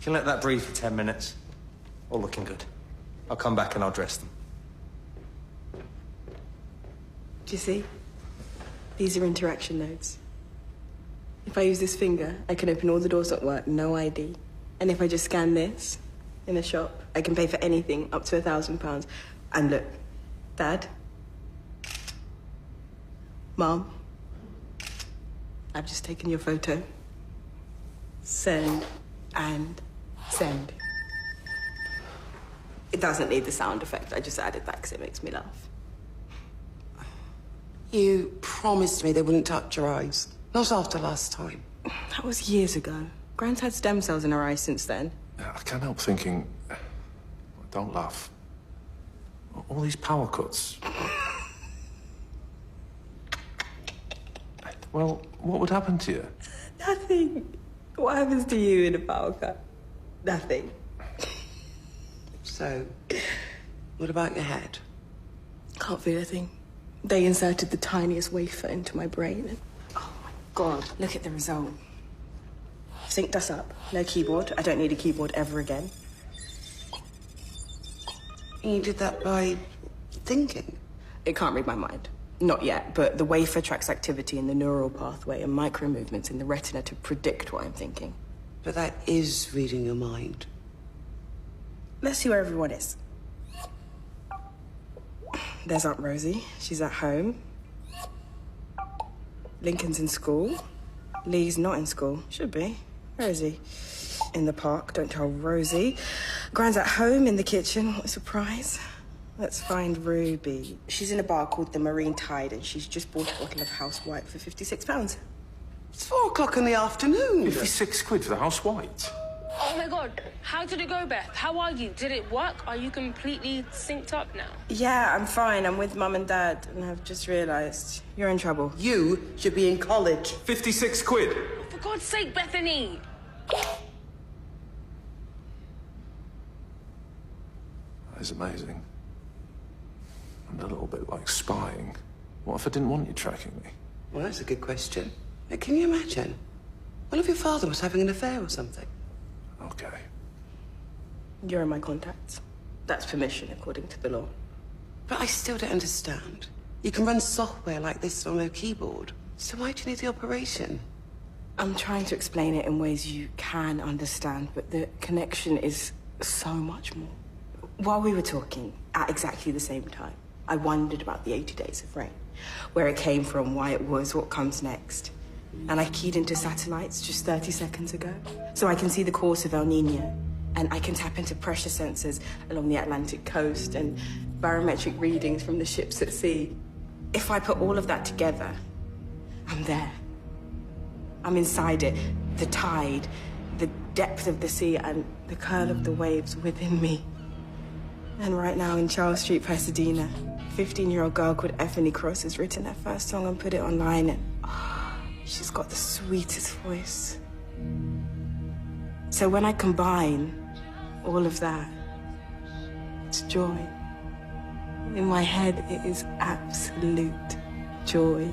can let that breathe for 10 minutes. All looking good. I'll come back and I'll dress them. Do you see? These are interaction nodes. If I use this finger, I can open all the doors at work, no ID. And if I just scan this in a shop, I can pay for anything up to £1,000. And look, Dad, Mom, I've just taken your photo. Send and send. It doesn't need the sound effect. I just added that because it makes me laugh. You promised me they wouldn't touch your eyes. Not after last time. That was years ago. Gran's had stem cells in her eyes since then. I can't help thinking... Don't laugh. All these power cuts. Well, what would happen to you? Nothing. What happens to you in a power cut? Nothing. So, what about your head? Can't feel a thing. They inserted the tiniest wafer into my brain and... Oh, my God. Look at the result. Synced us up. No keyboard. I don't need a keyboard ever again. You did that by thinking? It can't read my mind. Not yet, but the wafer tracks activity in the neural pathway and micro movements in the retina to predict what I'm thinking. But that is reading your mind. Let's see where everyone is. There's Aunt Rosie. She's at home. Lincoln's in school. Lee's not in school. Should be. Where is he? In the park. Don't tell Rosie. Gran's at home in the kitchen. What a surprise. Let's find Ruby. She's in a bar called the Marine Tide and she's just bought a bottle of house white for £56. It's 4 o'clock in the afternoon. 56 quid for the house white? Oh my God, how did it go, Beth? How are you? Did it work? Are you completely synced up now? Yeah, I'm fine. I'm with Mum and Dad and I've just realised you're in trouble. You should be in college. 56 quid? For God's sake, Bethany! That is amazing. And a little bit like spying. What if I didn't want you tracking me? Well, that's a good question. Can you imagine? What if your father was having an affair or something? Okay. You're in my contacts. That's permission according to the law. But I still don't understand. You can run software like this on a keyboard. So why do you need the operation? I'm trying to explain it in ways you can understand, but the connection is so much more. While we were talking, at exactly the same time, I wondered about the 80 days of rain, where it came from, why it was, what comes next. And I keyed into satellites just 30 seconds ago, so I can see the course of El Nino, and I can tap into pressure sensors along the Atlantic coast and barometric readings from the ships at sea. If I put all of that together, I'm there. I'm inside it, the tide, the depth of the sea, and the curl of the waves within me. And right now in Charles Street, Pasadena, a 15-year-old girl called Effany Cross has written her first song and put it online, and she's got the sweetest voice. So when I combine all of that, it's joy. In my head, it is absolute joy.